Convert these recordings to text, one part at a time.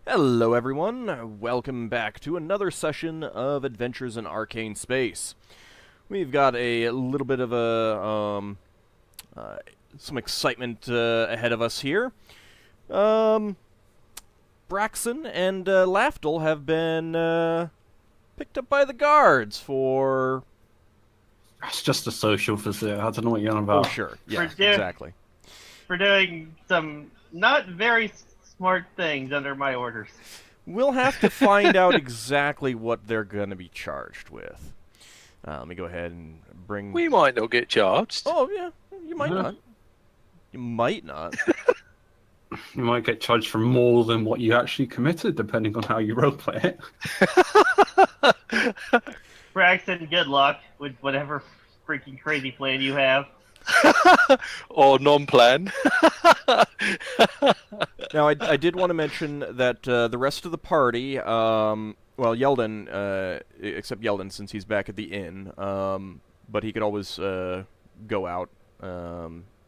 Hello everyone, welcome back to another session of Adventures in Arcane Space. We've got a little bit of some excitement ahead of us here. Braxon and Lafdul have been picked up by the guards for... That's just a social visit. I don't know what you're on Oh about. sure, yeah, For do- exactly. for doing some not very smart things under my orders. We'll have to find out exactly what they're going to be charged with. Let me go ahead and bring... We might not get charged. Oh, yeah, you might not. You might not. You might get charged for more than what you actually committed, depending on how you roleplay it. Braxton, good luck with whatever freaking crazy plan you have. Or non-plan. Now, I did want to mention that the rest of the party, well, Yeldin, except Yeldin since he's back at the inn, but he could always go out.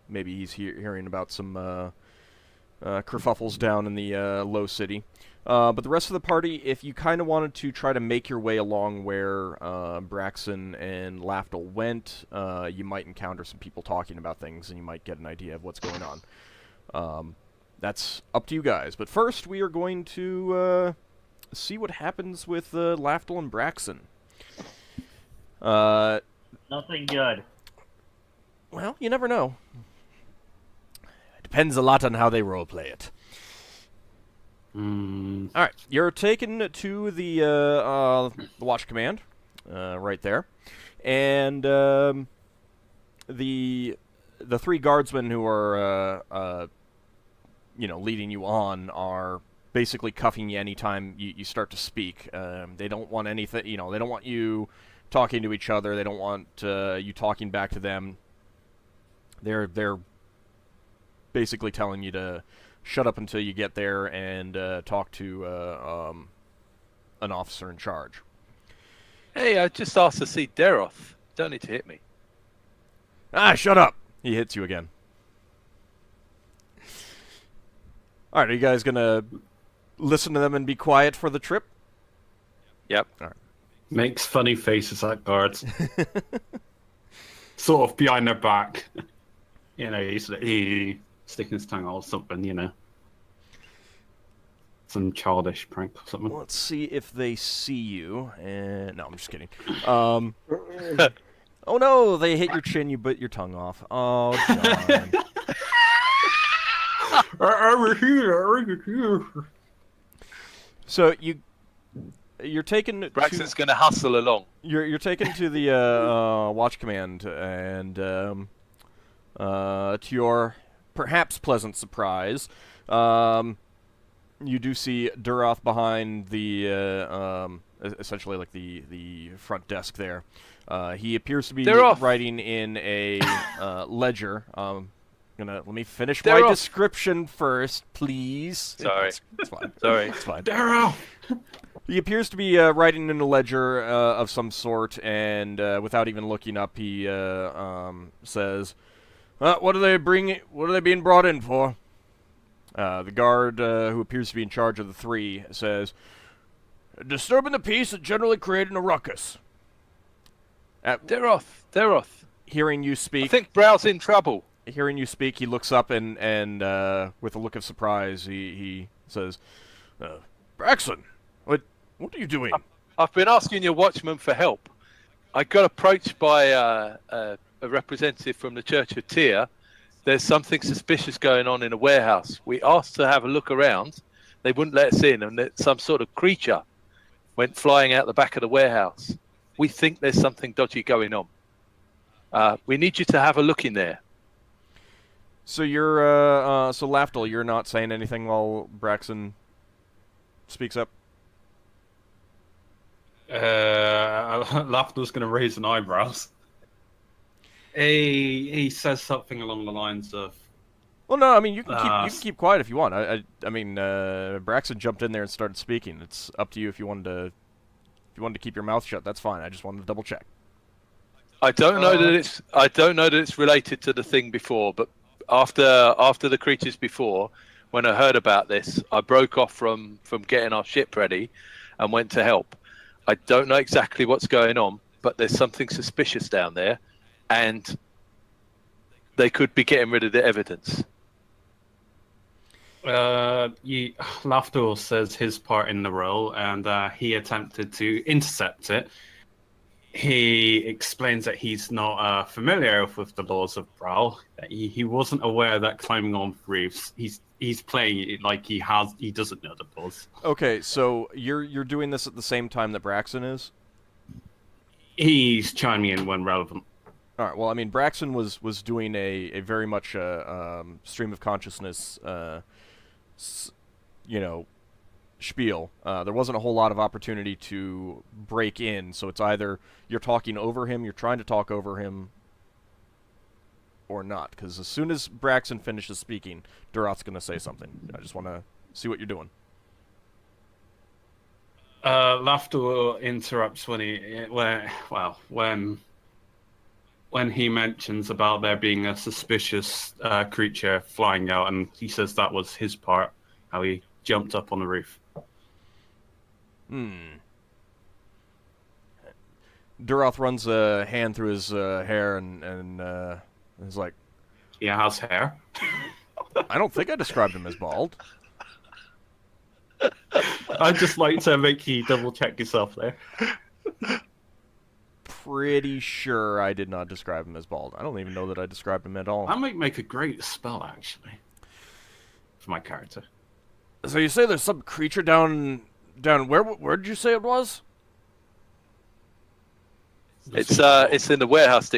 Maybe he's hearing about some kerfuffles down in the low city. But the rest of the party, if you kind of wanted to try to make your way along where Braxon and Lafdul went, you might encounter some people talking about things, and you might get an idea of what's going on. That's up to you guys. But first, we are going to see what happens with Lafdul and Braxon. Nothing good. Well, you never know. It depends a lot on how they roleplay it. Alright, you're taken to the watch command, right there. And the three guardsmen who are, leading you on are basically cuffing you anytime you start to speak. They don't want anything, they don't want you talking to each other. They don't want you talking back to them. They're basically telling you to shut up until you get there and talk to an officer in charge. Hey, I just asked to see Deroth. Don't need to hit me. Ah, shut up! He hits you again. Alright, are you guys gonna listen to them and be quiet for the trip? Yep. Alright. Makes funny faces at guards. Sort of behind their back. He's sticking his tongue out or something, Some childish prank or something. Let's see if they see you. No, I'm just kidding. Oh no, they hit your chin, you bit your tongue off. Oh, John. Over here. So you're taken Braxton's to... going to hustle along. You're taken to the watch command, and to your perhaps pleasant surprise, you do see Duroth behind the essentially like the front desk there. He appears to be writing in a ledger. Let me finish my description first, please. Sorry. It's fine. Sorry. It's fine. Daryl! He appears to be writing in a ledger of some sort, and without even looking up, he says, "What are they bringing? What are they being brought in for?" The guard, who appears to be in charge of the three, says, "Disturbing the peace and generally creating a ruckus." Deroth. Hearing you speak, I think Brow's in trouble. Hearing you speak, he looks up and with a look of surprise, he says, "Braxon, what are you doing?" I've been asking your watchman for help. I got approached by a representative from the Church of Tyr. There's something suspicious going on in a warehouse. We asked to have a look around. They wouldn't let us in, and some sort of creature went flying out the back of the warehouse. We think there's something dodgy going on. We need you to have a look in there. So you're, so Lafdul, you're not saying anything while Braxon speaks up? Lafdul's going to raise an eyebrows. He says something along the lines of... Well, no, I mean, you can keep quiet if you want. I mean, Braxon jumped in there and started speaking. It's up to you if you wanted to keep your mouth shut. That's fine. I just wanted to double check. I don't know that it's related to the thing before, but after the creatures before, when I heard about this, I broke off from getting our ship ready and went to help. I don't know exactly what's going on, but there's something suspicious down there, and they could be getting rid of the evidence. Lafdul says his part in the role, and he attempted to intercept it. He explains that he's not familiar with the laws of Brawl. That he wasn't aware that climbing on roofs. He's playing it like he doesn't know the laws. Okay, so you're doing this at the same time that Braxon is? He's chiming in when relevant. All right. Well, I mean, Braxon was doing a very much stream of consciousness, spiel. There wasn't a whole lot of opportunity to break in, so it's either you're talking over him, you're trying to talk over him, or not. Because as soon as Braxon finishes speaking, Duroth's going to say something. I just want to see what you're doing. Lafdul interrupts when he mentions about there being a suspicious creature flying out, and he says that was his part, how he jumped up on the roof. Duroth runs a hand through his hair and is like, He has hair. I don't think I described him as bald. I'd just like to make you double check yourself there. Pretty sure I did not describe him as bald. I don't even know that I described him at all. That might make a great spell, actually, for my character. So you say there's some creature down where did you say it was? It's in the warehouse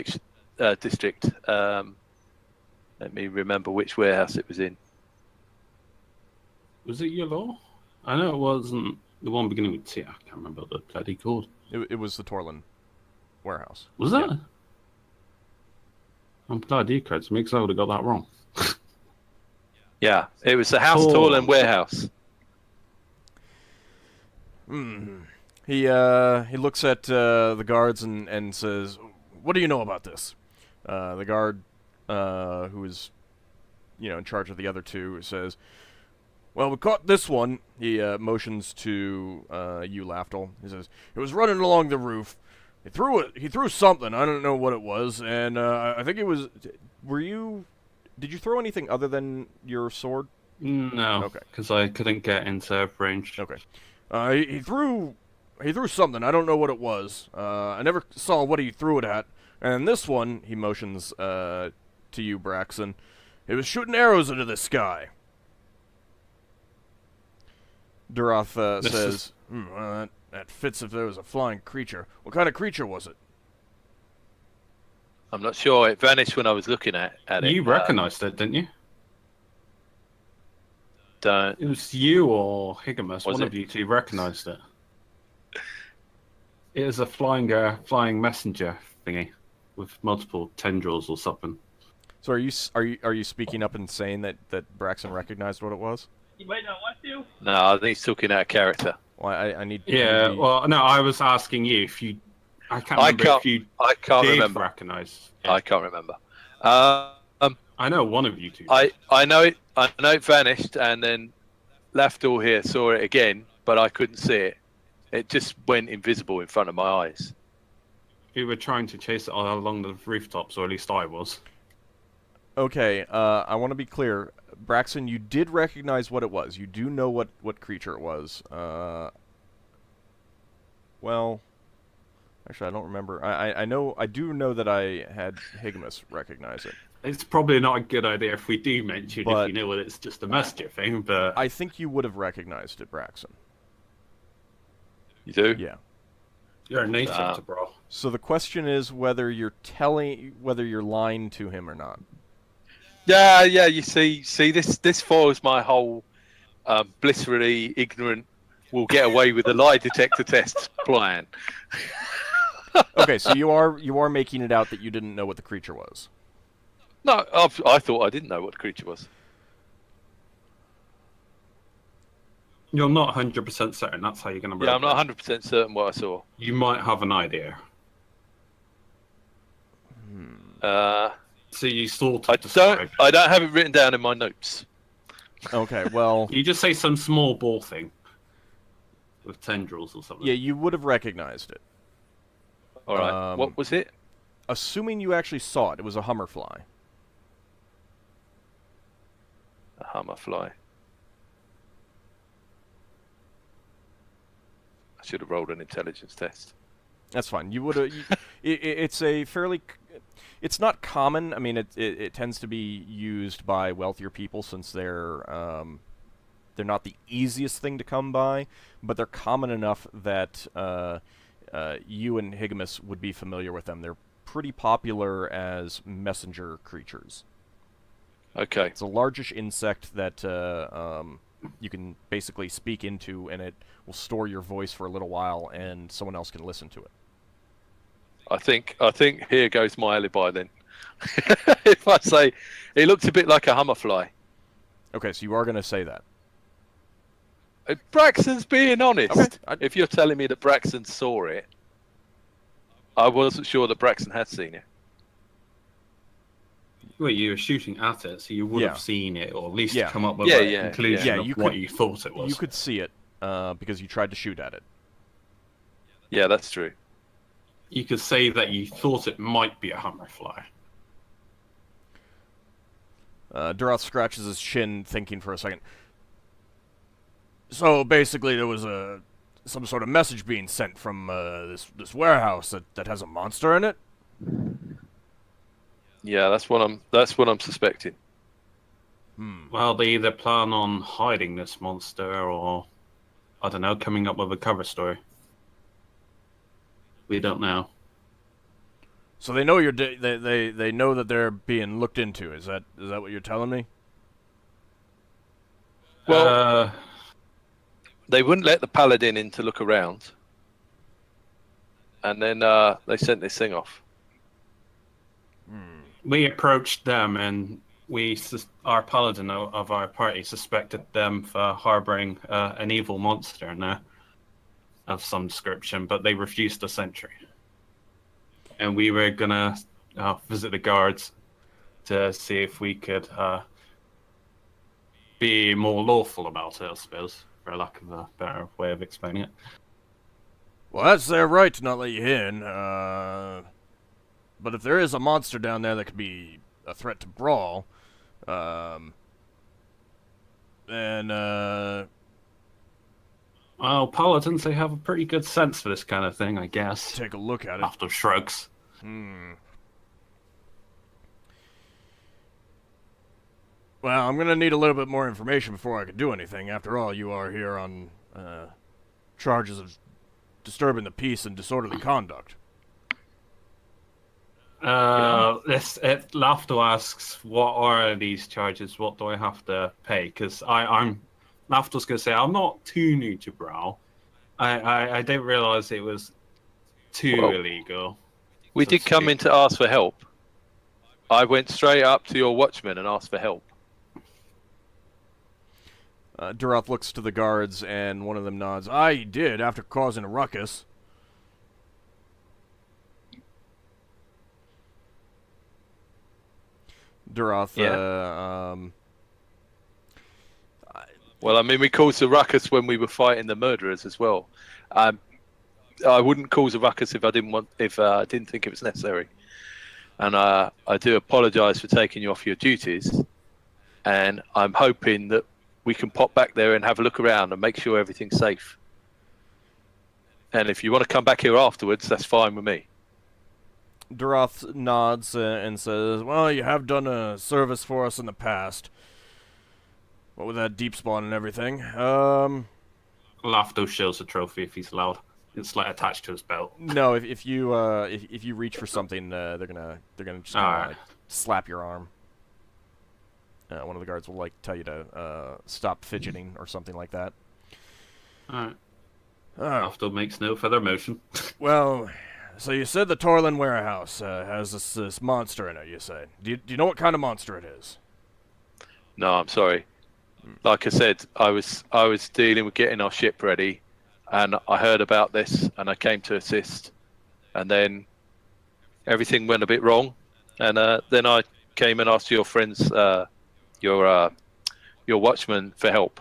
district. Let me remember which warehouse it was in. Was it Yellow? I know it wasn't the one beginning with T. I can't remember what the bloody called. It was the Torlin warehouse. Was that? Yeah. I'm bloody cards. Makes I would have got that wrong. Yeah, it was the House Oh. Torlin warehouse. He looks at the guards and says, "What do you know about this?" The guard, who is, in charge of the other two, says, "Well, we caught this one." He motions to you, Lafdul. He says, "It was running along the roof. He threw something. I don't know what it was, and I think it was. Did you throw anything other than your sword?" No. Okay. Because I couldn't get into range. Okay. He threw something. I don't know what it was. I never saw what he threw it at. And this one, he motions to you, Braxon. It was shooting arrows into the sky. Duroth says, that fits if there was a flying creature. What kind of creature was it? I'm not sure. It vanished when I was looking at it. You recognised it, didn't you? Don't. It was you or Higgimus. Was One it? of you two recognised it. It is a flying messenger thingy with multiple tendrils or something. So are you speaking up and saying that Braxon recognized what it was? You might not want to. No, I think he's talking out of character. Well, I need. Yeah. Well, no, I was asking you if you. I can't remember if you I can't did remember. recognise. I can't remember. I know one of you two. I know it. I know it vanished, and then Lafdul here saw it again, but I couldn't see it. It just went invisible in front of my eyes. We were trying to chase it along the rooftops, or at least I was. Okay, I want to be clear. Braxon, you did recognize what it was. You do know what creature it was. Well, actually, I don't remember. I do know that I had Higgimus recognize it. It's probably not a good idea if we do mention But- if you know it's just a messenger thing, but I think you would have recognized it, Braxon. You do? Yeah. you're a native to Brawl. So the question is whether you're lying to him or not. Yeah. You see, this foils my whole blissfully ignorant, will get away with the lie detector test plan. Okay, so you are making it out that you didn't know what the creature was. No, I thought I didn't know what the creature was. You're not 100% certain. That's how you're going to. Yeah, I'm not 100% certain what I saw. You might have an idea. Uh, So you sort of I describe it. don't have it written down in my notes. Okay, well, You just say some small ball thing with tendrils or something. yeah, you would have recognized it. All right. What was it? Assuming you actually saw it, it was a hummerfly. A hammerfly. I should have rolled an intelligence test. That's fine. You would have. It's a fairly. It's not common. I mean, it tends to be used by wealthier people since they're not the easiest thing to come by, but they're common enough that you and Higgimus would be familiar with them. They're pretty popular as messenger creatures. Okay. It's a largish insect that you can basically speak into, and it will store your voice for a little while, and someone else can listen to it. I think here goes my alibi then. If I say it looks a bit like a hummerfly. Okay, so you are going to say that. Braxon's being honest. Okay, If you're telling me that Braxon saw it, I wasn't sure that Braxon had seen it. Well, you were shooting at it, so you would have seen it, or at least come up with Yeah, a conclusion yeah. of what you thought it was. You could see it because you tried to shoot at it. Yeah, that's true. You could say that you thought it might be a hummerfly. Duroth scratches his chin, thinking for a second. So basically, there was some sort of message being sent from this warehouse that has a monster in it. Yeah, that's what I'm suspecting. Well, they either plan on hiding this monster, or I don't know, coming up with a cover story. We don't know. So they know they know that they're being looked into. Is that what you're telling me? Well, they wouldn't let the paladin in to look around, and then they sent this thing off. We approached them, and our paladin of our party suspected them for harboring an evil monster in there of some description, but they refused the sentry. And we were gonna visit the guards to see if we could be more lawful about it, I suppose, for lack of a better way of explaining it. Well, that's their right to not let you in. But if there is a monster down there that could be a threat to Brawl, then Well, paladins, they have a pretty good sense for this kind of thing, I guess. take a look at it. After shrugs. Well, I'm gonna need a little bit more information before I can do anything. After all, you are here on charges of disturbing the peace and disorderly conduct. Lafdul asks, what are these charges? What do I have to pay? Because Lafdul's going to say, I'm not too new to Brawl. I didn't realize it was too illegal. We did come in to ask for help. I went straight up to your watchman and asked for help. Duroth looks to the guards, and one of them nods. I did, after causing a ruckus. Duroth, Well, I mean, we caused a ruckus when we were fighting the murderers as well. I wouldn't cause a ruckus if I didn't think it was necessary. And I do apologise for taking you off your duties. And I'm hoping that we can pop back there and have a look around and make sure everything's safe. And if you want to come back here afterwards, that's fine with me. Duroth nods and says, well, you have done a service for us in the past. What with that deep spawn and everything. Lafdul shows a trophy if he's allowed. It's like attached to his belt. No, if you reach for something, they're gonna just kinda, like, slap your arm. One of the guards will tell you to stop fidgeting or something like that. Alright. Lafdul makes no further motion. Well, so you said the Torlin warehouse has this monster in it. You say. Do you know what kind of monster it is? No, I'm sorry. Like I said, I was dealing with getting our ship ready, and I heard about this, and I came to assist, and then everything went a bit wrong, and then I came and asked your friends, your your watchmen for help.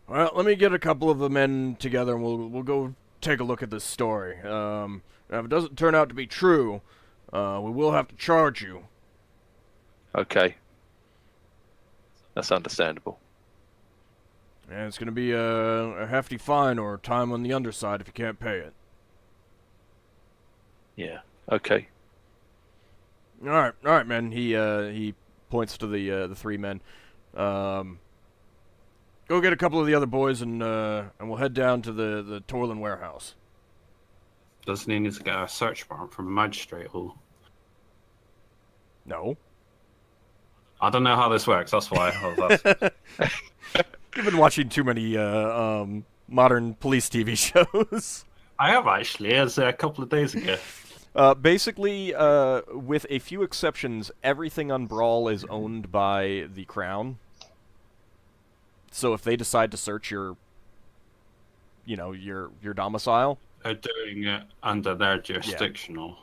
Well, let me get a couple of the men together, and we'll go take a look at this story. Now, if it doesn't turn out to be true, we will have to charge you. Okay. That's understandable. And it's going to be a hefty fine or time on the underside if you can't pay it. Yeah. Okay. All right, man. He points to the three men. Go get a couple of the other boys, and we'll head down to the Torlin warehouse. Doesn't he need to get a search warrant from a magistrate? Or... No. I don't know how this works. That's why I was asking. You've been watching too many modern police TV shows. I have actually, as a couple of days ago. Basically, with a few exceptions, everything on Brawl is owned by the Crown. So if they decide to search your domicile, They're doing it under their jurisdictional.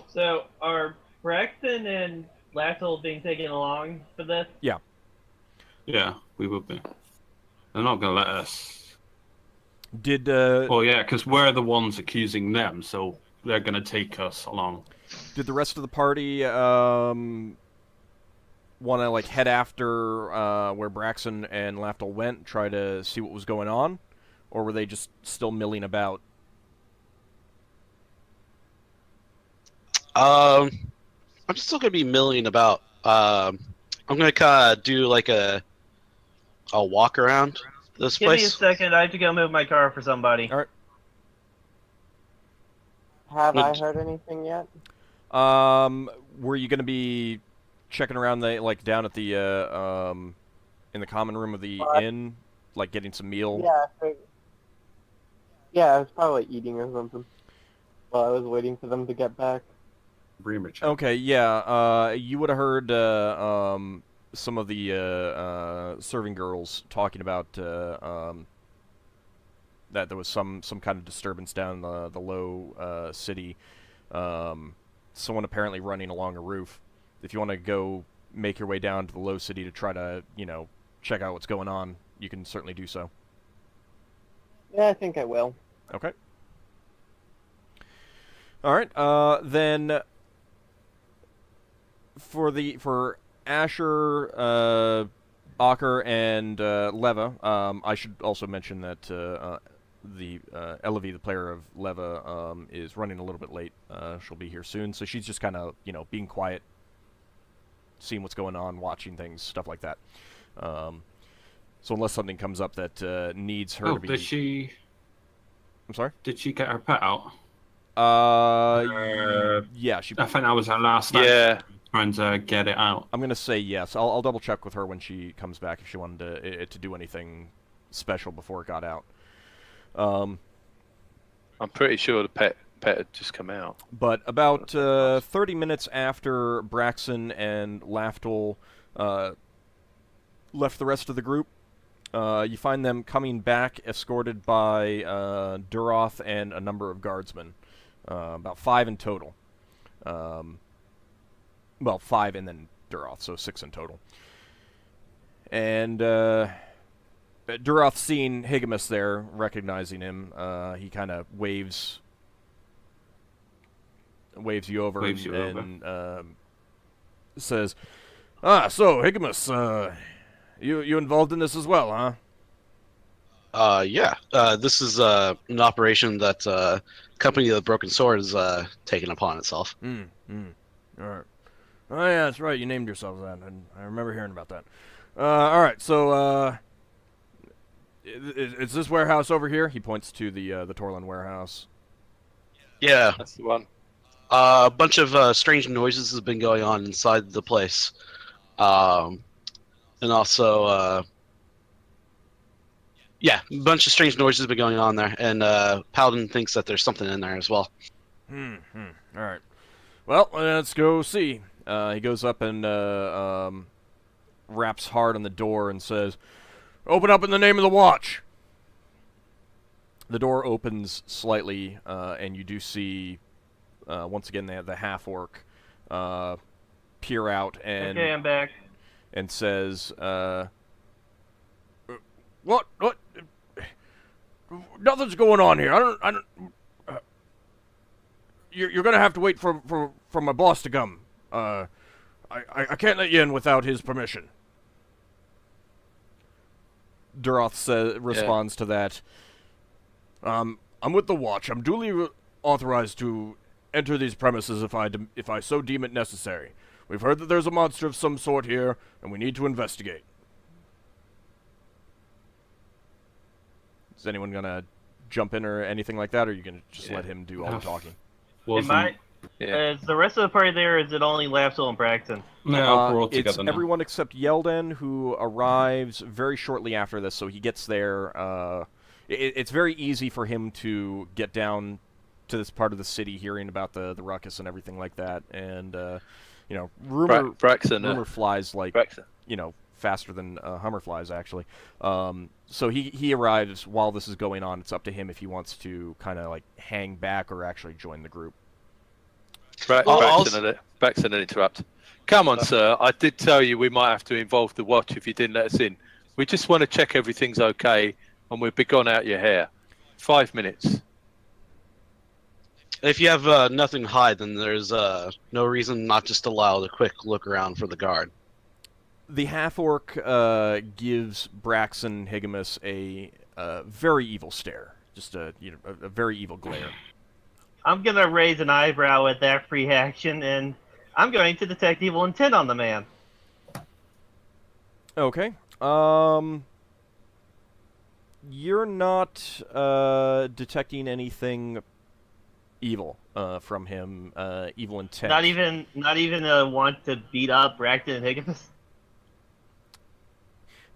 So are Braxon and Lafdul being taken along for this? Yeah. Yeah, we would be. They're not going to let us. Did Well, yeah, because we're the ones accusing them, so they're going to take us along. Did the rest of the party want to head after where Braxon and Lafdul went, try to see what was going on, or were they just still milling about? I'm still gonna be milling about. I'm gonna kind of do like a walk around this Give me a place. second. I have to go move my car for somebody. All right. Have I heard anything yet? Were you going to be checking around down at the in the common room of the inn, getting some meal? Yeah, I was probably eating or something while I was waiting for them to get back. Okay, yeah. You would have heard some of the serving girls talking about that there was some kind of disturbance down the low city. Someone apparently running along a roof. If you want to go make your way down to the low city to try to, check out what's going on, you can certainly do so. Yeah, I think I will. Okay. All right. Then for Asher, Ockar, and Leva, I should also mention that the Elevi, the player of Leva, is running a little bit late. She'll be here soon, so she's just kind of being quiet, seeing what's going on, watching things, stuff like that. So unless something comes up that needs her to be... did she... I'm sorry? Did she get her pet out? Yeah, she... I think that was her last night. Yeah. Trying to get it out. I'm going to say yes. I'll double check with her when she comes back if she wanted it to do anything special before it got out. I'm pretty sure the pet had just come out. But about 30 minutes after Braxon and Lafdul left the rest of the group, you find them coming back escorted by Duroth and a number of guardsmen. About 5 in total. Well, 5 and then Duroth, so 6 in total. And Duroth, seeing Higgimus there, recognizing him, he kind of waves you over and says, so Higgimus, you involved in this as well, huh? Yeah. This is an operation that Company of the Broken Sword is taking upon itself. All right. Oh, yeah, that's right. You named yourselves that, and I remember hearing about that. All right, so is this warehouse over here? He points to the Torlin warehouse. Yeah. That's the one. A bunch of strange noises has been going on inside the place. And also, yeah, a bunch of strange noises have been going on there, and Paladin thinks that there's something in there as well. All right. Well, let's go see. He goes up and raps hard on the door and says, "Open up in the name of the watch." The door opens slightly, and you do see, once again, the half-orc peer out and Okay, I'm back. and says, "What? What? Nothing's going on here. I don't. You're gonna have to wait for my boss to come. I can't let you in without his permission." Duroth responds to that. I'm with the Watch. I'm duly authorized to enter these premises if I so deem it necessary. We've heard that there's a monster of some sort here, and we need to investigate. Is anyone gonna jump in or anything like that, or are you gonna just let him do all the talking? Is the rest of the party there, or is it only Lafdul and Braxon? No, we're all It's together now. everyone except Yeldin, who arrives very shortly after this, so he gets there. It's very easy for him to get down to this part of the city, hearing about the ruckus and everything like that, and rumor flies like Braxon. faster than Hummer flies actually. So he arrives while this is going on. It's up to him if he wants to kind of like hang back or actually join the group. Braxon and interrupt. Come on, sir. I did tell you we might have to involve the Watch if you didn't let us in. We just want to check everything's okay, and we'll be gone out your hair. 5 minutes. If you have nothing to hide, then there's no reason not just allow a quick look around for the guard. The half-orc gives Braxon Higgimus a very evil stare, just a very evil glare. I'm gonna raise an eyebrow at that free action, and I'm going to detect evil intent on the man. Okay. You're not detecting anything evil from him. Evil intent. Not even a want to beat up Braxton and Higgimus.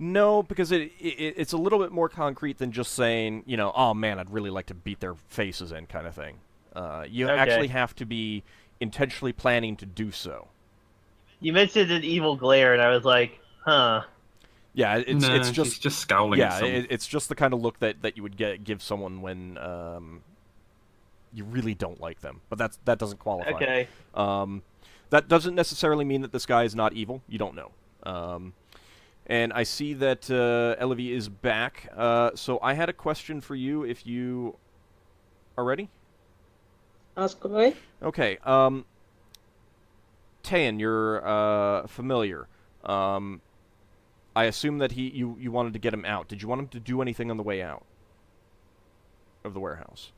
No, because it's a little bit more concrete than just saying, oh man, I'd really like to beat their faces in kind of thing. You actually have to be intentionally planning to do so. You mentioned an evil glare, and I was like, huh. Yeah, it's just he's just scowling. Yeah, at someone. it's just the kind of look that you would give someone when you really don't like them. But that doesn't qualify. Okay. That doesn't necessarily mean that this guy is not evil. You don't know. And I see that Elevie is back. So I had a question for you if you are ready. Ask away. Okay. Tayan, you're familiar. I assume that you wanted to get him out. Did you want him to do anything on the way out of the warehouse?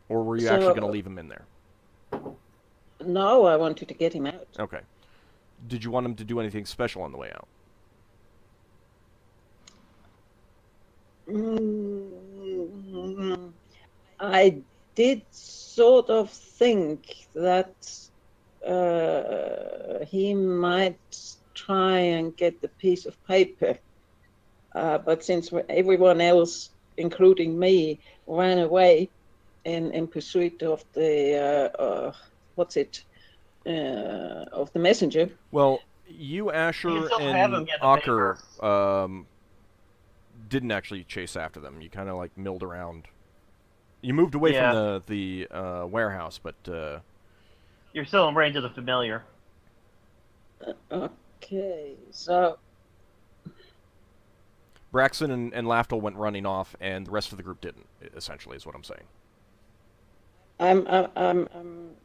Or were you actually going to leave him in there? No, I wanted to get him out. Okay. Did you want him to do anything special on the way out? I did sort of think that he might try and get the piece of paper, but since everyone else, including me, ran away in pursuit of the of the messenger. Well, you, Asher, and Ockar didn't actually chase after them. You kind of like milled around. You moved away from the warehouse, but you're still in range of the familiar. Okay, so Braxon and Lafdul went running off, and the rest of the group didn't. Essentially, is what I'm saying. I'm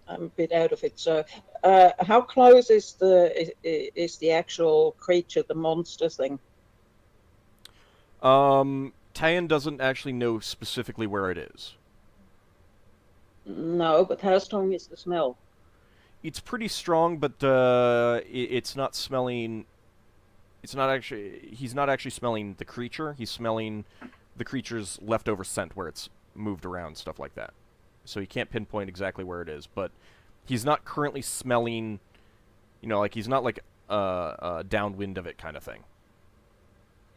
a bit out of it. So, how close is the actual creature, the monster thing? Tayan doesn't actually know specifically where it is. No, but how strong is the smell? It's pretty strong, but it's not smelling. It's not actually. He's not actually smelling the creature. He's smelling the creature's leftover scent where it's moved around, stuff like that. So he can't pinpoint exactly where it is, but he's not currently smelling. Like he's not like downwind of it kind of thing.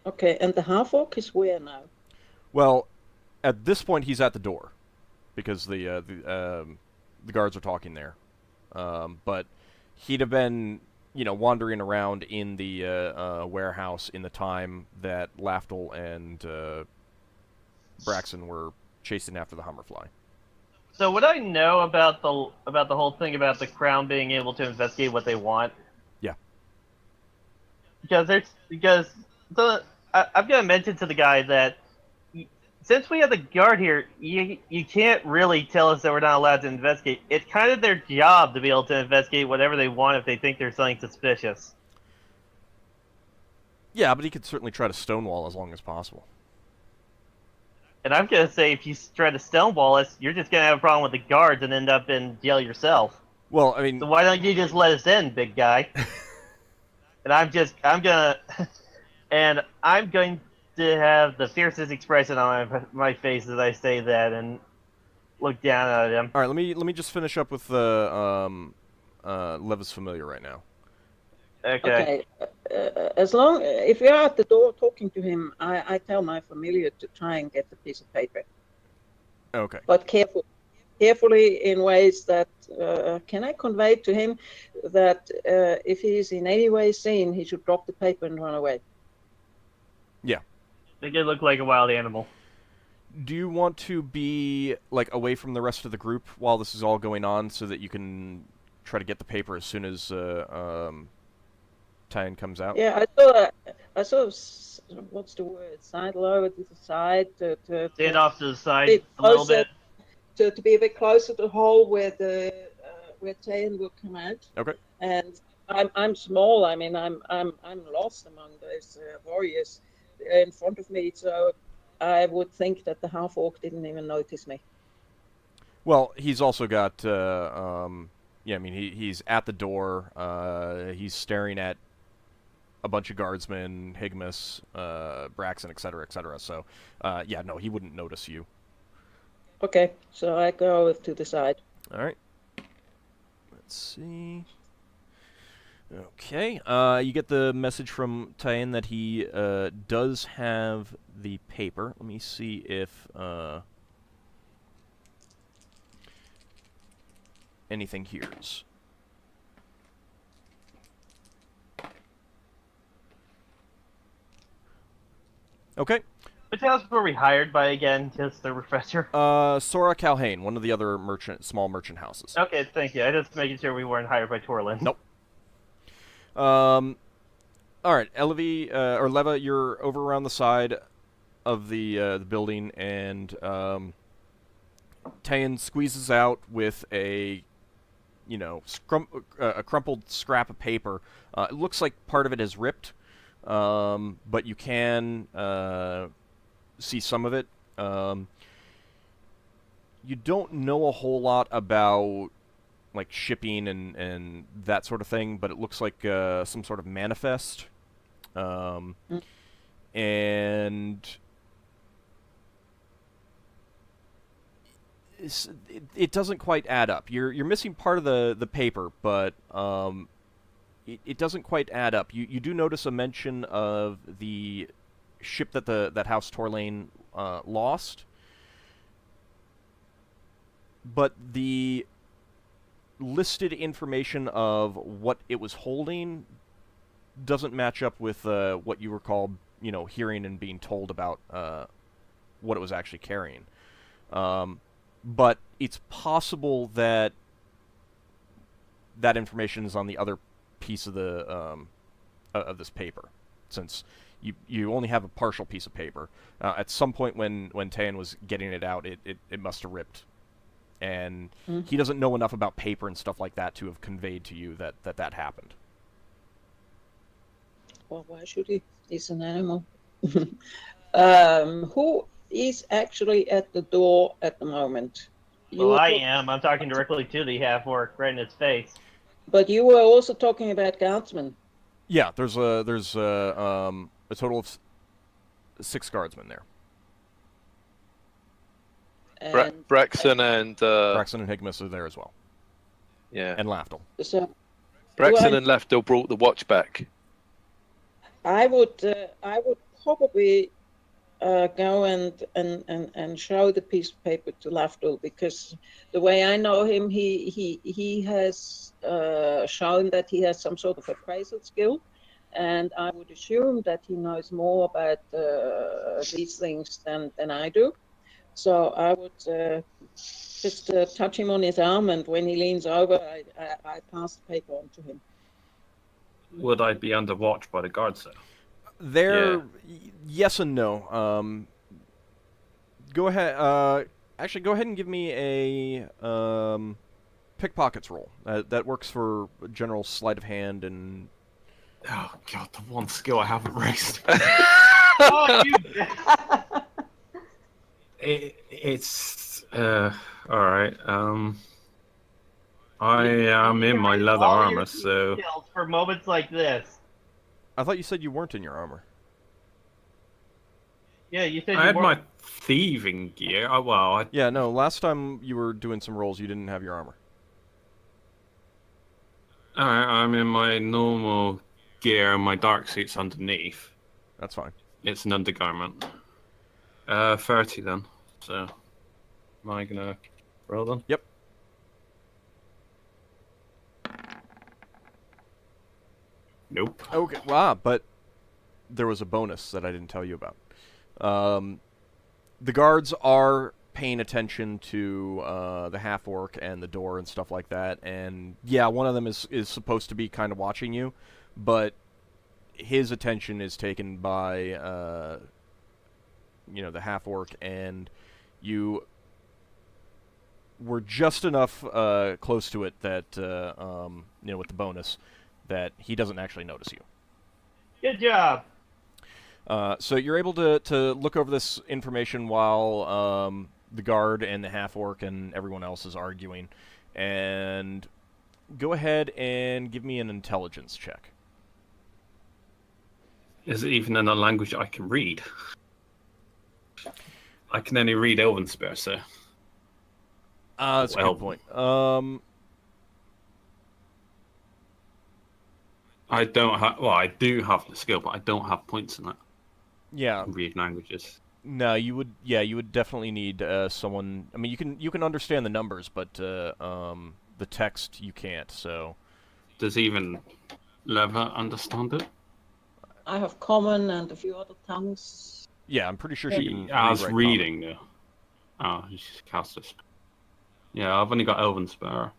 Okay, and the half-orc is where now? Well, at this point he's at the door, because the guards are talking there. But he'd have been, wandering around in the warehouse in the time that Lafdul and Braxon were chasing after the Hummerfly. So what I know about the whole thing about the Crown being able to investigate what they want. Yeah. I'm gonna mention to the guy that since we have the guard here, you can't really tell us that we're not allowed to investigate. It's kind of their job to be able to investigate whatever they want if they think there's something suspicious. Yeah, but he could certainly try to stonewall as long as possible. And I'm gonna say if you try to stonewall us, you're just gonna have a problem with the guards and end up in jail yourself. Well, I mean, So why don't you just let us in, big guy? And I'm going to have the fiercest expression on my face as I say that and look down at him. all right. Let me just finish up with the Levis familiar right now. Okay. As long if you're at the door talking to him, I tell my familiar to try and get the piece of paper, Okay. but carefully in ways that can I convey to him that if he is in any way seen, he should drop the paper and run away. Yeah. Make it look like a wild animal. Do you want to be like away from the rest of the group while this is all going on, so that you can try to get the paper as soon as Tyan comes out? Yeah, I saw what's the word? Side lower to the side to Stand off to the side bit a little closer, bit. to be a bit closer to the hole where Tayan will come out. Okay. And I'm small. I mean, I'm lost among those warriors in front of me. So I would think that the half orc didn't even notice me. Well, he's also got yeah. I mean, he's at the door. He's staring at a bunch of guardsmen, Higgimus, Braxon, etc., etc. So, yeah, no, he wouldn't notice you. Okay, so I go to the side. All right. Let's see. Okay. You get the message from Tyan that he does have the paper. Let me see if anything hears. Okay. Which house were we hired by again? Just the refresher. Sora Calhane, one of the other small merchant houses. Okay, thank you. I just making sure we weren't hired by Torlin. Nope. All right, or Leva, you're over around the side of the building, and Tyan squeezes out with a crumpled scrap of paper. It looks like part of it is ripped, but you can see some of it. You don't know a whole lot about like shipping and that sort of thing, but it looks like some sort of manifest, and it doesn't quite add up. You're missing part of the paper, but it doesn't quite add up. You do notice a mention of the ship that House Torlane lost, but the listed information of what it was holding doesn't match up with what you recall, hearing and being told about what it was actually carrying. But it's possible that that information is on the other piece of the of this paper, since you only have a partial piece of paper. At some point when Tyan was getting it out, it must have ripped. And he doesn't know enough about paper and stuff like that to have conveyed to you that happened. Well, why should he? He's an animal. Who is actually at the door at the moment? Well, I am. I'm talking directly to the half-orc right in his face. But you were also talking about guardsmen. Yeah, there's a total of 6 guardsmen there. And Braxon and Braxon and Higgimus are there as well. yeah, And Lafdul. so Braxon and Lafdul brought the watch back. I would probably go and show the piece of paper to Lafdul, because the way I know him, he has shown that he has some sort of appraisal skill, and I would assume that he knows more about these things than I do. So I would just touch him on his arm, and when he leans over, I pass the paper on to him. Would I be under watch by the guards, though? Yes and no. Go ahead. Actually, go ahead and give me a pickpockets roll. That works for general sleight of hand and. Oh god, the one skill I haven't raised. Oh, you. It's all right. I am in my leather All your armor, so skills for moments like this. I thought you said you weren't in your armor. Yeah, you said I you had weren't. my thieving gear. Yeah, no. Last time you were doing some rolls, you didn't have your armor. I'm in my normal gear, and my dark suit's underneath. That's fine. It's an undergarment. 30 then. So, am I gonna roll then? Yep. Nope. Okay. Wow, but there was a bonus that I didn't tell you about. The guards are paying attention to the half-orc and the door and stuff like that, and yeah, one of them is supposed to be kind of watching you, but his attention is taken by the half-orc, and you were just enough close to it that with the bonus that he doesn't actually notice you. Good job. So you're able to look over this information while the guard and the half-orc and everyone else is arguing. And go ahead and give me an intelligence check. Is it even in a language I can read? I can only read Elvenspare, so... That's a good point. I don't have... Well, I do have the skill, but I don't have points in it. Yeah. Read languages. No, you would. Yeah, you would definitely need someone. I mean, you can understand the numbers, but the text you can't. So. Does even Leva understand it? I have common and a few other tongues. Yeah, I'm pretty sure she can. I was read reading though. Oh, she's cast this. Yeah, I've only got Elvenspare.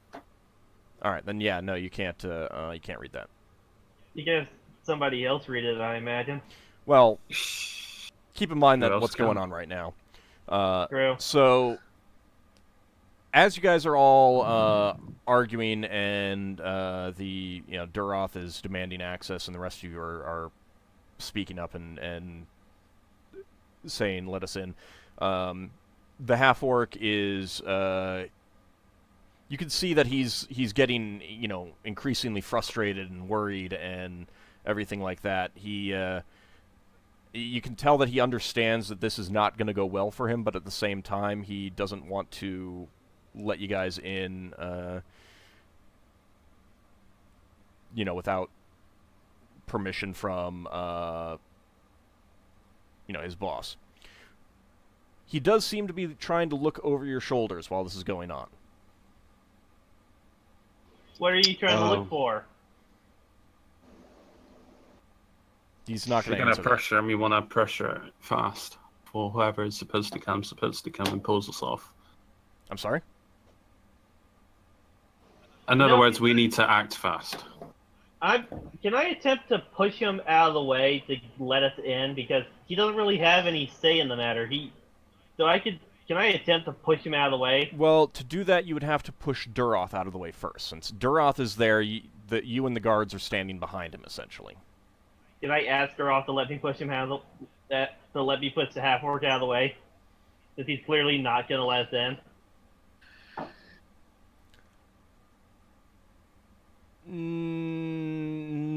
All right, then yeah, no, you can't. You can't read that. You guess somebody else read it, I imagine. Well, keep in mind Who that else what's can? going on right now. True. So, as you guys are all arguing, and the Duroth is demanding access, and the rest of you are speaking up and saying, "Let us in." The half-orc is. You can see that he's getting increasingly frustrated and worried and everything like that. You can tell that he understands that this is not going to go well for him, but at the same time, he doesn't want to let you guys in, without permission from, his boss. He does seem to be trying to look over your shoulders while this is going on. What are you trying to look for? He's not If you're going to gonna answer that. pressure him, you want to pressure it fast. For whoever is supposed to come and pulls us off. I'm sorry? In other No. words, we need to act fast. Can I attempt to push him out of the way to let us in? Because he doesn't really have any say in the matter. Can I attempt to push him out of the way? Well, to do that, you would have to push Duroth out of the way first. Since Duroth is there, you and the guards are standing behind him, essentially. Can I ask her off to let me push him to let me push the half-orc out of the way? Since he's clearly not going to let us in.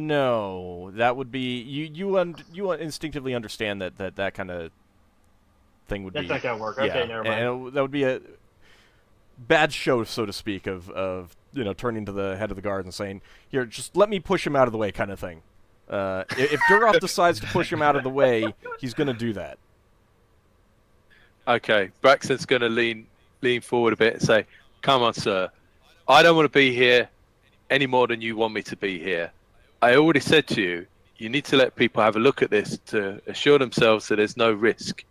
No, that would be you instinctively understand that kind of thing would That's be not going to work. yeah, Okay, never mind. and that would be a bad show, so to speak, of turning to the head of the guard and saying, "Here, just let me push him out of the way," kind of thing. If Duroth decides to push him out of the way, he's going to do that. Okay, Braxton's going to lean forward a bit and say, "Come on, sir. I don't want to be here any more than you want me to be here. I already said to you, you need to let people have a look at this to assure themselves that there's no risk.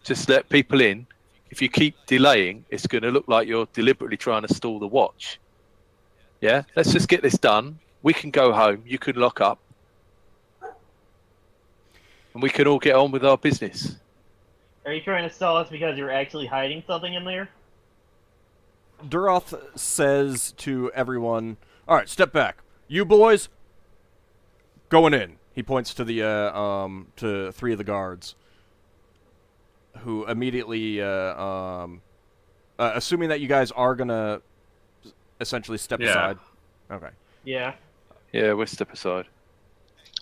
Just let people in. if you keep delaying, it's going to look like you're deliberately trying to stall the watch. Yeah, let's just get this done. We can go home. You can lock up, and we can all get on with our business. Are you trying to stall us because you're actually hiding something in there? Duroth says to everyone, "All right, step back. You boys, going in." He points to the to 3 of the guards, who immediately, assuming that you guys are gonna essentially step aside. Okay. Yeah. Yeah, we'll step aside.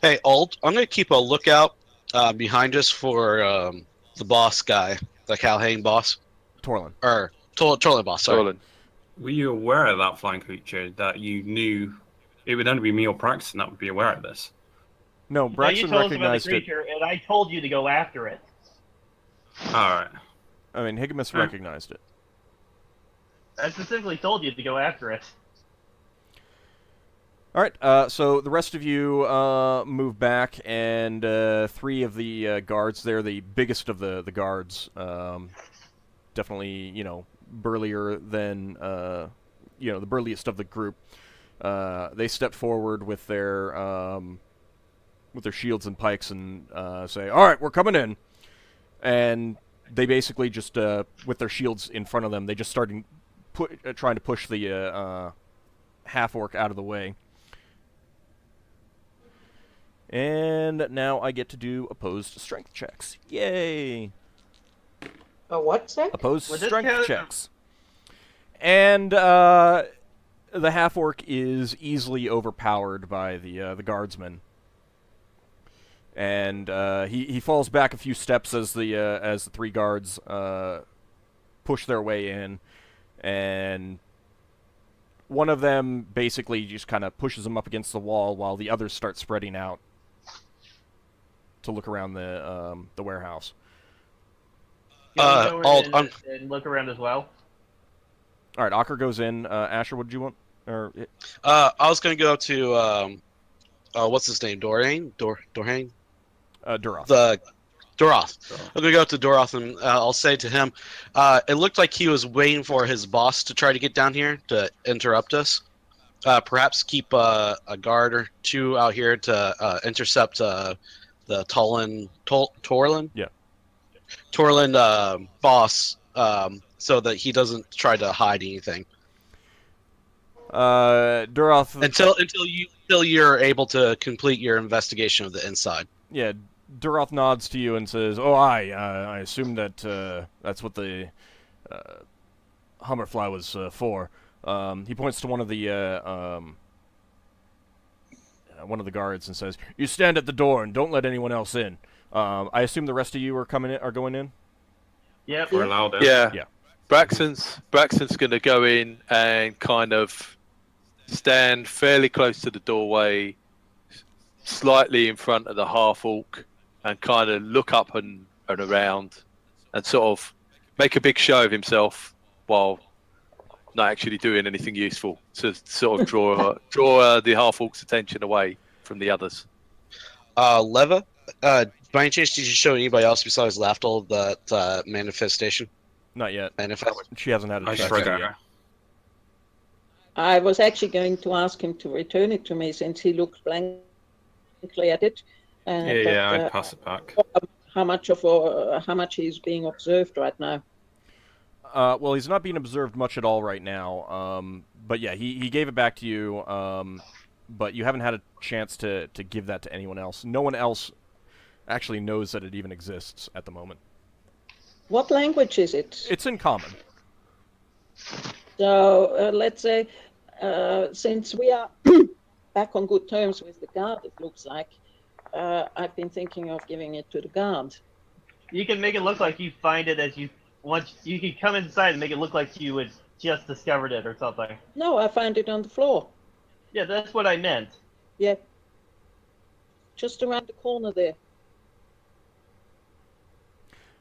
Hey, Ald, I'm gonna keep a lookout behind us for the boss guy, the Calhain boss, Torlin. or Torlin boss. Sorry. Torlin. Were you aware of that flying creature? That you knew it would only be me or Braxon that would be aware of this? No, No, you Braxon told us about the recognized it. creature, and I told you to go after it. Alright. I mean, Higgimus recognized it. I specifically told you to go after it. All right, so the rest of you move back, and 3 of the guards, they're the biggest of the guards. Definitely, you know, burlier than, you know, the burliest of the group. They step forward with their shields and pikes and say, "All right, we're coming in." And they basically just, with their shields in front of them, they just started trying to push the half-orc out of the way. And now I get to do opposed strength checks. Yay! A what check? Opposed Well, this strength counts- checks. And the half-orc is easily overpowered by the guardsman. And he falls back a few steps as the 3 guards push their way in, and one of them basically just kind of pushes him up against the wall while the others start spreading out to look around the warehouse. You wanna go Ald, in and look around as well. All right, Ockar goes in. Asher, what did you want? Or I was gonna go to what's his name? Dorhain? Dorhain? Duroth. The Doroth. I'm gonna go up to Doroth and I'll say to him, it looked like he was waiting for his boss to try to get down here to interrupt us. Perhaps keep a guard or 2 out here to intercept the Torlin boss, so that he doesn't try to hide anything. Duroth. Until you're able to complete your investigation of the inside. Yeah, Duroth nods to you and says, "Oh, I assume that that's what the Hummerfly was for." He points to one of the guards and says, "You stand at the door and don't let anyone else in." I assume the rest of you are going in. Yep. We're allowed in. Yeah. Yeah. Braxon's going to go in and kind of stand fairly close to the doorway, slightly in front of the half-orc, and kind of look up and around and sort of make a big show of himself while not actually doing anything useful to sort of draw the half-orc's attention away from the others. Leva, by any chance, did you show anybody else besides Lafdul that manifestation? Not yet. Manifest? She hasn't had a I chance showed to her. yet. I was actually going to ask him to return it to me since he looked blankly at it. Yeah, But, I'd pass it back. how much he's being observed right now? Well, he's not being observed much at all right now. But yeah, he gave it back to you. But you haven't had a chance to give that to anyone else. No one else actually knows that it even exists at the moment. What language is it? It's in common. So let's say, since we are back on good terms with the guard, it looks like, I've been thinking of giving it to the guard. You can make it look like you find it as you can come inside and make it look like you had just discovered it or something. No, I found it on the floor. Yeah, that's what I meant. Yeah. Just around the corner there.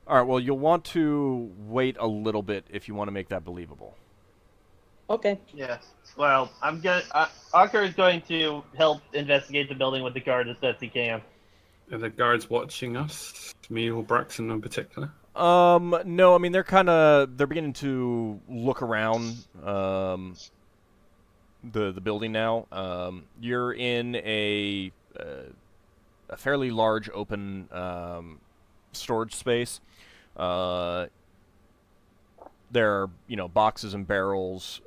All right. Well, you'll want to wait a little bit if you want to make that believable. Okay. Yes. Well, Ockar is going to help investigate the building with the guard as best he can. Are the guards watching us? Me or Braxon in particular? No, I mean they're beginning to look around the building now. You're in a fairly large open storage space. There are, boxes and barrels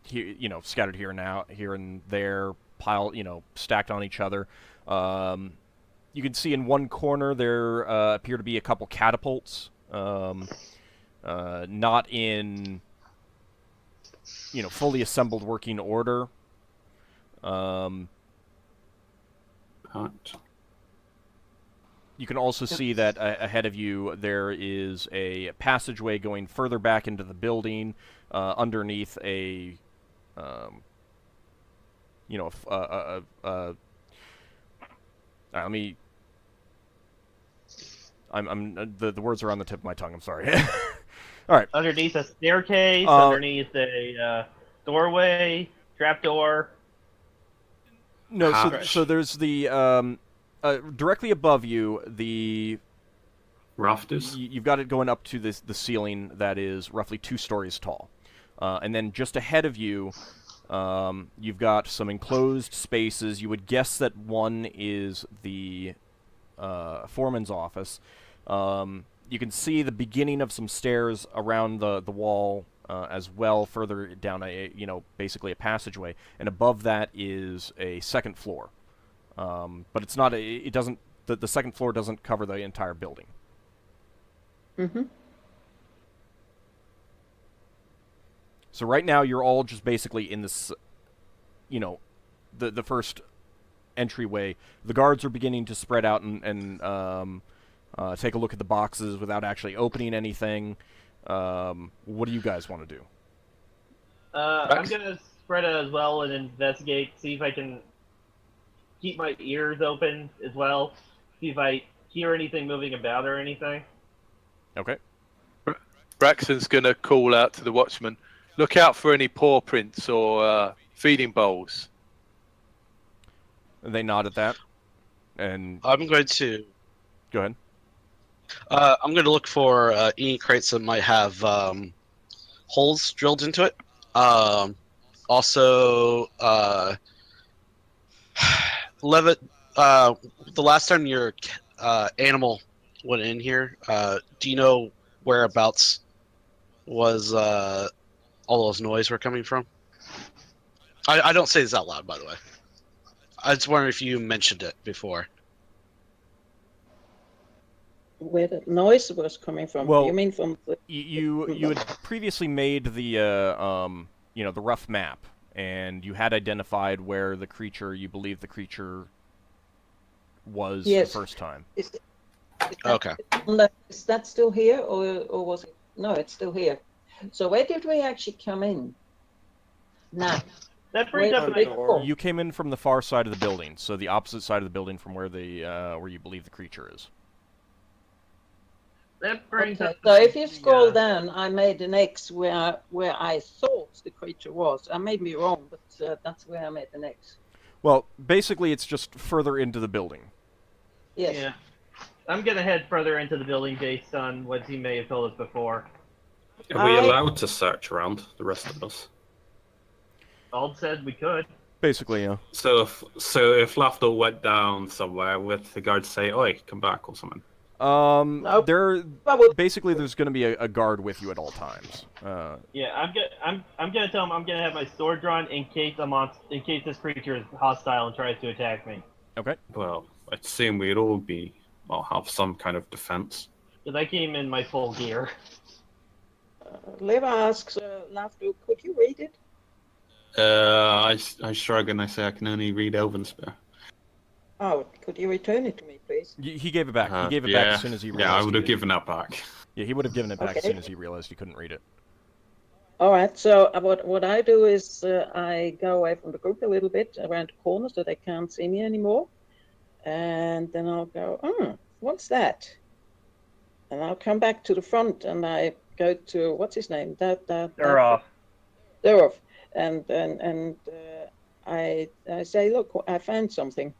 here, scattered here and there, piled, stacked on each other. You can see in one corner there appear to be a couple catapults, not in, fully assembled working order. You can also see that ahead of you there is a passageway going further back into the building, underneath a, let me. The words are on the tip of my tongue. I'm sorry. All right. Underneath a staircase, underneath a doorway, trapdoor. No, so there's the directly above you, the Rafters. you've got it going up to the ceiling that is roughly 2 stories tall, and then just ahead of you, you've got some enclosed spaces. You would guess that one is the foreman's office. You can see the beginning of some stairs around the wall as well, further down basically a passageway, and above that is a second floor. But it's not the second floor doesn't cover the entire building. Mm-hmm. So right now you're all just basically in this, the first entryway. The guards are beginning to spread out and take a look at the boxes without actually opening anything. What do you guys want to do? I'm gonna spread out as well and investigate, see if I can keep my ears open as well, see if I hear anything moving about or anything. Okay. Braxon's going to call out to the watchman, look out for any paw prints or feeding bowls. They nod at that, and I'm going to. Go ahead. I'm going to look for any crates that might have holes drilled into it. Also, Levitt, the last time your animal went in here, do you know whereabouts was all those noise were coming from? I don't say this out loud, by the way. I just wondering if you mentioned it before. Where the noise was coming from? Well, you mean from the... you had previously made the the rough map, and you had identified where you believe the creature was Yes. the first time. Okay. Is that still here, or was it? No, it's still here. So where did we actually come in? Now, That brings Wait, up wait, my... oh. You came in from the far side of the building, so the opposite side of the building from where where you believe the creature is. That brings Okay, up so if you the, scroll down, I made an X where I thought the creature was. I may be wrong, but that's where I made an X. Well, basically, it's just further into the building. Yes. Yeah. I'm gonna head further into the building based on what he may have told us before. Are we allowed to search around, the rest of us? Ald said we could. Basically, yeah. So if Lafdul went down somewhere, would the guards say, "Oi, come back" or something? Nope. Basically there's going to be a guard with you at all times. Yeah, I'm gonna tell him I'm gonna have my sword drawn in case this creature is hostile and tries to attack me. Okay. Well, I assume we'd all have some kind of defense. Because I came in my full gear. Leva asks, Lafdul, could you read it? I shrug and I say I can only read Elven spell. Oh, could you return it to me, please? He gave it back. He gave it back as soon as he realized. Yeah, I would have he given that back. Yeah, he would have given it back as Okay. soon as he realized he couldn't read it. All right, so what I do is I go away from the group a little bit around the corner so they can't see me anymore. And then I'll go, what's that? And I'll come back to the front and I go to, what's his name? They're off. They're off. And I say, look, I found something.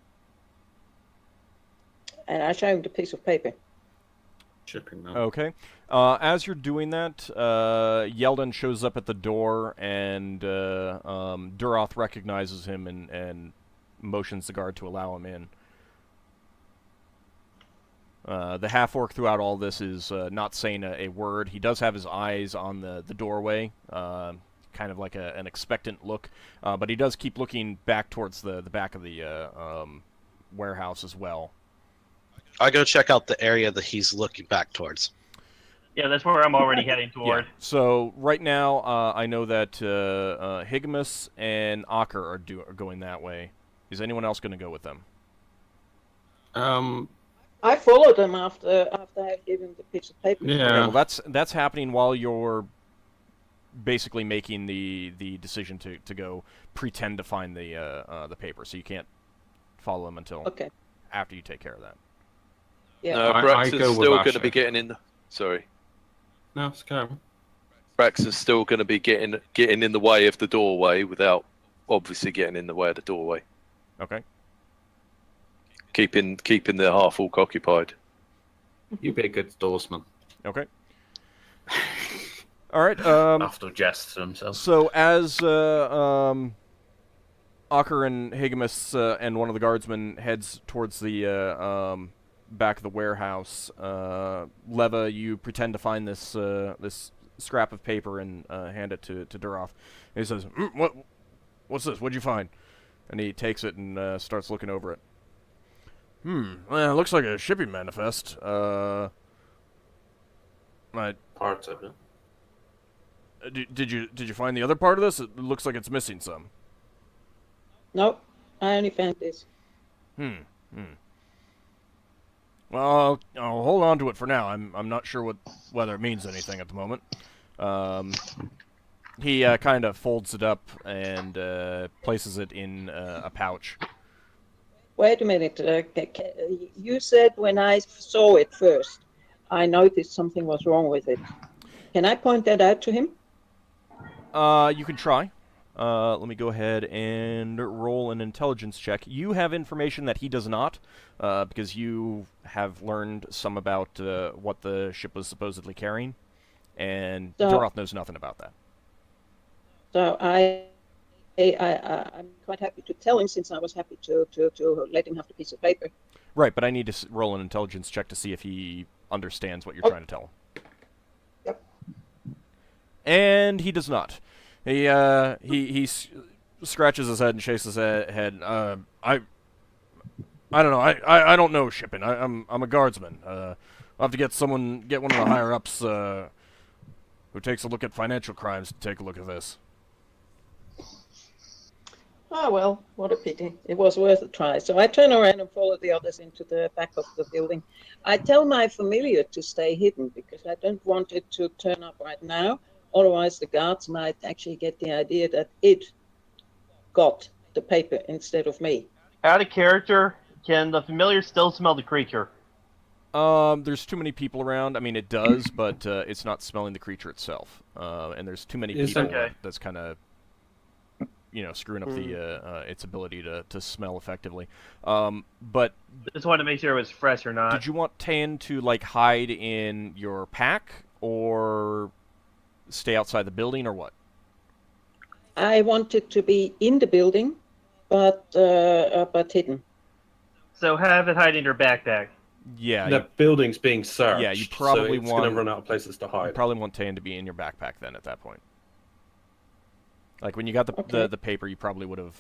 And I show him the piece of paper. shipping them. Okay. As you're doing that, Yeldin shows up at the door, and Duroth recognizes him and motions the guard to allow him in. The half-orc throughout all this is not saying a word. He does have his eyes on the doorway, kind of like an expectant look, but he does keep looking back towards the back of the warehouse as well. I go check out the area that he's looking back towards. Yeah, that's where I'm already heading toward. Yeah. So right now, I know that Higgimus and Ockar are going that way. Is anyone else going to go with them? I followed them after I gave him the piece of paper. Yeah. Okay, well, that's happening while you're basically making the decision to go pretend to find the paper. So you can't follow them until after you take care of that. Yeah. No, I Braxon's go with still going to Asher. be getting in. Sorry. No, it's okay. Braxon's still going to be getting in the way of the doorway without obviously getting in the way of the doorway. Okay. Keeping the half-orc occupied. You be a good doorsman. Okay. All right. After jests to himself. So as Ockar and Higgimus and one of the guardsmen heads towards the back of the warehouse, Leva, you pretend to find this this scrap of paper and hand it to Duroth. And he says, "What's this? What'd you find?" And he takes it and starts looking over it. Well, it looks like a shipping manifest. Parts of it. Did you find the other part of this? It looks like it's missing some. Nope, I only found this. Well, I'll hold on to it for now. I'm not sure whether it means anything at the moment. He kind of folds it up and places it in a pouch. Wait a minute. You said when I saw it first, I noticed something was wrong with it. Can I point that out to him? You can try. Let me go ahead and roll an intelligence check. You have information that he does not, because you have learned some about what the ship was supposedly carrying, and Duroth knows nothing about that. So I'm quite happy to tell him, since I was happy to let him have the piece of paper. Right, but I need to roll an intelligence check to see if he understands what you're trying to tell him. Yep. And he does not. He scratches his head and shakes his head. I don't know. I don't know shipping. I'm a guardsman. I'll have to get one of the higher ups who takes a look at financial crimes to take a look at this. Oh, well, what a pity. It was worth a try. So I turn around and follow the others into the back of the building. I tell my familiar to stay hidden because I don't want it to turn up right now. Otherwise, the guards might actually get the idea that it got the paper instead of me. Out of character, can the familiar still smell the creature? There's too many people around. I mean, it does, but it's not smelling the creature itself. And there's too many people that's kind of, screwing up its ability to smell effectively. But just wanted to make sure it was fresh or not. Did you want Tan to hide in your pack or stay outside the building, or what? I wanted to be in the building, but hidden. So have it hide in your backpack. Yeah. The building's being searched. Yeah, you probably so it's going to run out of places to hide. You probably want Tan to be in your backpack then at that point. Like when you got the paper, you probably would have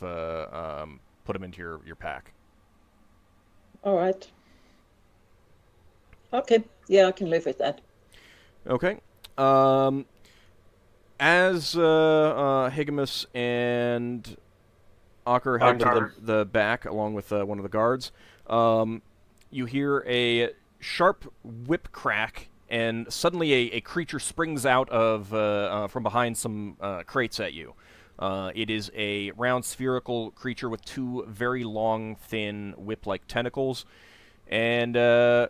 put him into your pack. All right. Okay. Yeah, I can live with that. Okay. As Higgimus and Ockar head to the back along with one of the guards, you hear a sharp whip crack, and suddenly a creature springs out of from behind some crates at you. It is a round spherical creature with two very long, thin, whip-like tentacles. And go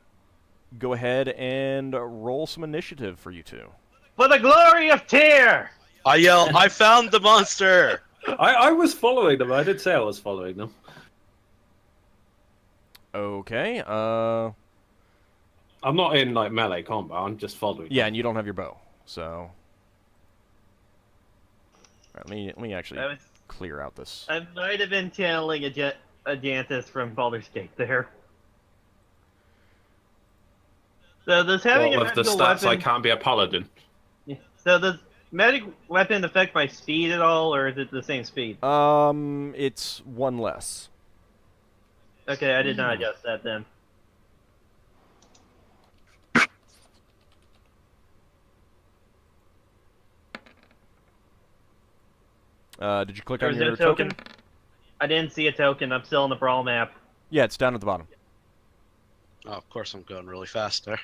ahead and roll some initiative for you two. For the glory of Tyr! I yell, I found the monster! I was following them. I did say I was following them. Okay. I'm not in like melee combat. I'm just following. Yeah, and you don't have your bow, so. Alright, let me actually clear out this. I might have been channeling a Jantis from Baldur's Gate there. So does having a With the magical stats, I weapon... can't be a paladin. So does magic weapon affect my speed at all, or is it the same speed? It's one less. Okay, I did not adjust that then. Did you click on There's your no token? I didn't see a token. I'm still on the brawl map. Yeah, it's down at the bottom. Oh, of course I'm going really fast there.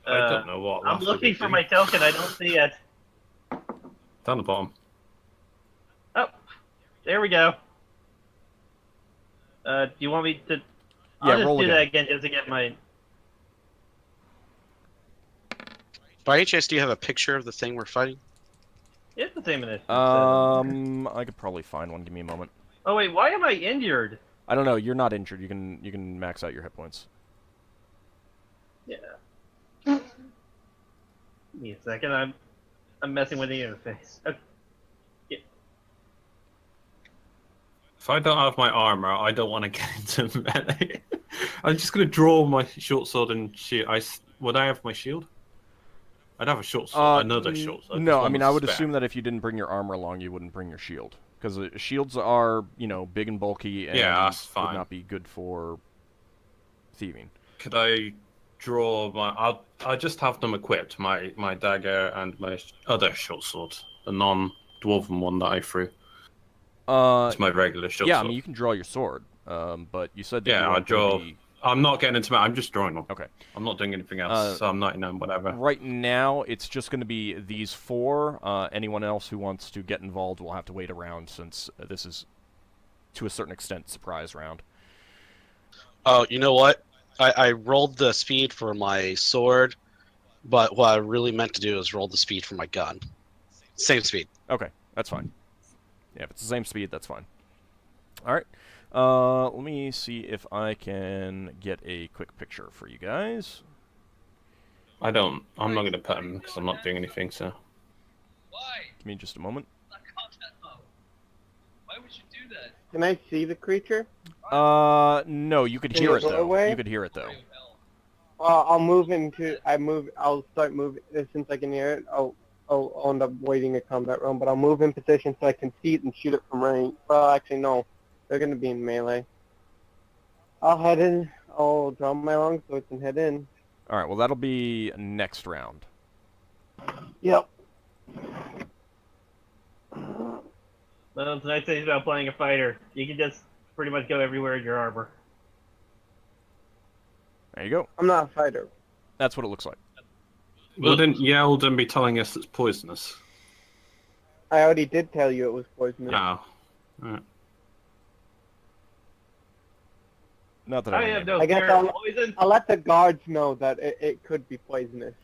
I don't know what. I'm looking for my token. I don't see it. Down the bottom. Oh, there we go. Do you want me to? I'll just roll do again. that again just to get my. By any chance, do you have a picture of the thing we're fighting? It's the same initiative. I could probably find one. Give me a moment. Oh wait, why am I injured? I don't know. You're not injured. You can max out your hit points. Yeah. Give me a second. I'm messing with the interface. Okay. If I don't have my armor, I don't want to get into melee. I'm just gonna draw my short sword and shield. Would I have my shield? I'd have a short sword. Another short sword. No, I mean I would assume that if you didn't bring your armor along, you wouldn't bring your shield, because shields are big and bulky and that's fine. would not be good for thieving. Could I draw my? I just have them equipped. My dagger and my other short sword, the non-dwarven one that I threw. It's my regular short sword. Yeah, I mean you can draw your sword, but you said that you I weren't draw. gonna be... I'm not getting into it. I'm just drawing them. Okay. I'm not doing anything else. So I'm not whatever. Right now, it's just going to be these four. Anyone else who wants to get involved will have to wait around, since this is, to a certain extent, surprise round. Oh, you know what? I rolled the speed for my sword, but what I really meant to do is roll the speed for my gun. Same speed. Okay, that's fine. Yeah, if it's the same speed, that's fine. All right. Let me see if I can get a quick picture for you guys. I'm not going to put them because I'm not doing anything. So. Give me just a moment. Why would you do that? Can I see the creature? No, you could In hear the it though. doorway? You could hear it though. I'll move into. I'll start moving since I can hear it. I'll end up waiting a combat round, but I'll move in position so I can see it and shoot it from range. Well, actually, no. They're gonna be in melee. I'll head in. I'll draw my longsword and head in. All right. Well, that'll be next round. Yep. Well, it's a nice thing about playing a fighter. You can just pretty much go everywhere in your armor. There you go. I'm not a fighter. That's what it looks like. Wouldn't Yeldin be telling us it's poisonous? I already did tell you it was poisonous. No. Right. Not that I I have remember. no I guess fear of poison. I'll let the guards know that it could be poisonous.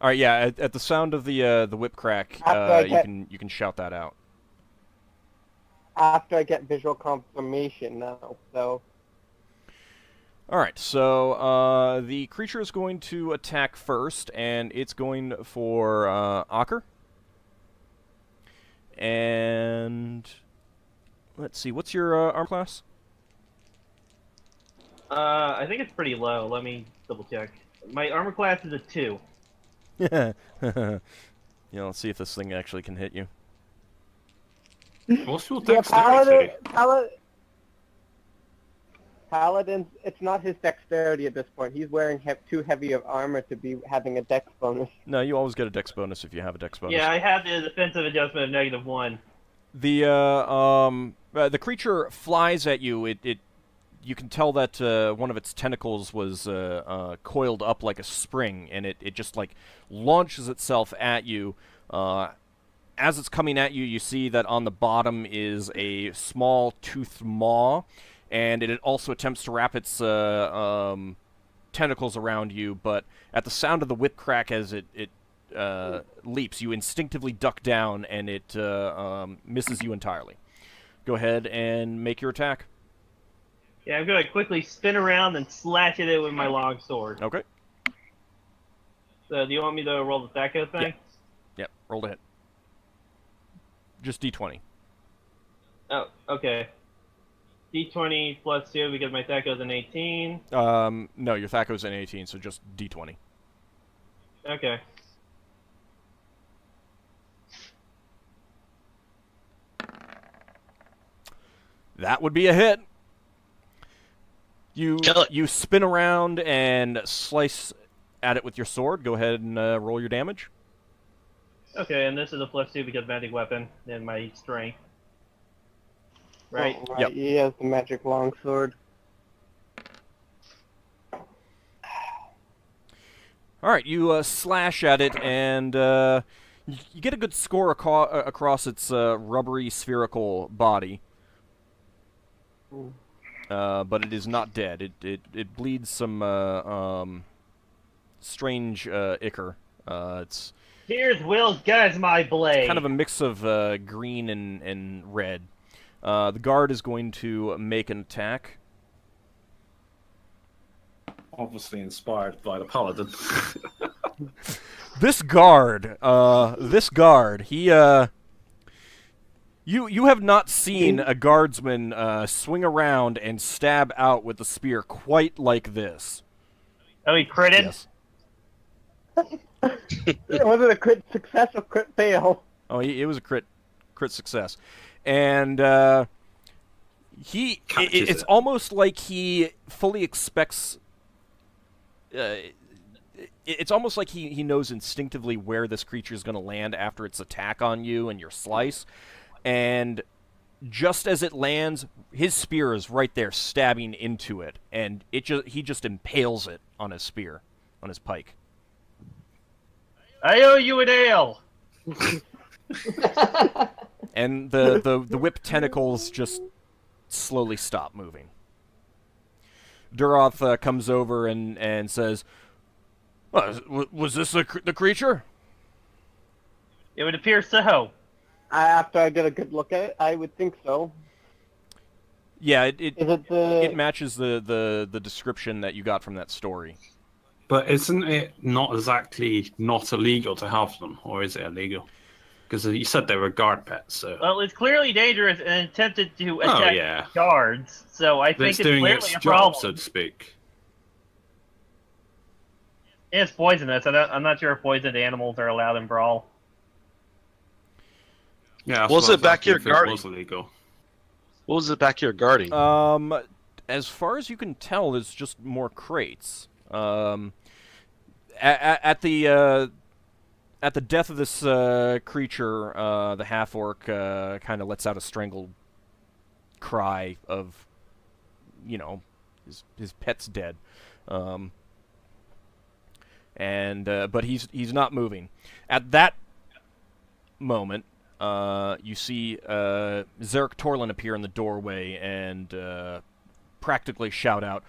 All right. Yeah. At the sound of the whip crack, you can shout that out. After I get visual confirmation now, so. All right, so the creature is going to attack first, and it's going for Ockar. And let's see, what's your armor class? I think it's pretty low. Let me double check. My armor class is a 2. Yeah, let's see if this thing actually can hit you. What's your Yeah, dexterity? Paladin, it's not his dexterity at this point. He's wearing too heavy of armor to be having a dex bonus. No, you always get a dex bonus if you have a dex bonus. Yeah, I have the defensive adjustment of -1. The creature flies at you. You can tell that one of its tentacles was coiled up like a spring, and it just like launches itself at you. As it's coming at you, you see that on the bottom is a small toothed maw, and it also attempts to wrap its tentacles around you, but at the sound of the whip crack as it leaps, you instinctively duck down, and it misses you entirely. Go ahead and make your attack. Yeah, I'm going to quickly spin around and slash it in with my long sword. Okay. So do you want me to roll the Thaco thing? Yep, roll to hit. Just D20. Oh, okay. D20 plus 2 because my Thaco's an 18. No, your Thaco's an 18, so just D20. Okay. That would be a hit. Kill it. You spin around and slice at it with your sword. Go ahead and roll your damage. Okay, and this is a plus 2 because magic weapon and my strength. Right? Oh, right. Yep. He has the magic longsword. All right, you slash at it, and you get a good score across its rubbery, spherical body. But it is not dead. It bleeds some strange ichor. It's Here's Will's guys, my blade. kind of a mix of green and red. The guard is going to make an attack. Obviously inspired by the paladin. This guard, he, you have not seen a guardsman swing around and stab out with a spear quite like this. Oh, he critted? Yes. Was it a crit success or crit fail? Oh, it was a crit success, and it's almost like he fully expects. It's almost like he knows instinctively where this creature is going to land after its attack on you and your slice, and just as it lands, his spear is right there stabbing into it, and he just impales it on his spear, on his pike. I owe you an ale! And the whip tentacles just slowly stop moving. Duroth comes over and says, was this the creature? It would appear so. After I get a good look at it, I would think so. Yeah, Is it the... it matches the description that you got from that story. But isn't it not exactly not illegal to have them, or is it illegal? Because you said they were guard pets, so... Well, it's clearly dangerous and attempted to Oh, attack yeah. guards, so I But think it's it's doing clearly its a job, problem. so to speak. It's poisonous. I'm not sure if poisoned animals are allowed in Brawl. Yeah, that's Was what it back exactly here if it guarding? was illegal. What was it back here guarding? As far as you can tell, there's just more crates. At the death of this creature, the half-orc kind of lets out a strangled cry of, his pet's dead. But he's not moving. At that moment, you see Zarek Torlin appear in the doorway and practically shout out,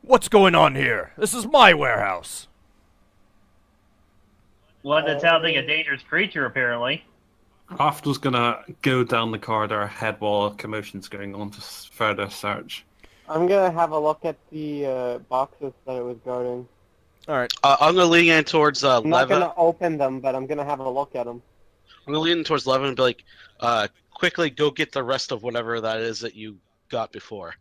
"What's going on here? This is my warehouse!" Well, that sounds like a dangerous creature, apparently. Lafdul's gonna go down the corridor ahead while commotion's going on to further search. I'm gonna have a look at the boxes that it was guarding. All right. I'm gonna lean in towards I'm not Leva. gonna open them, but I'm gonna have a look at them. I'm gonna lean in towards Leva and be like, quickly go get the rest of whatever that is that you got before.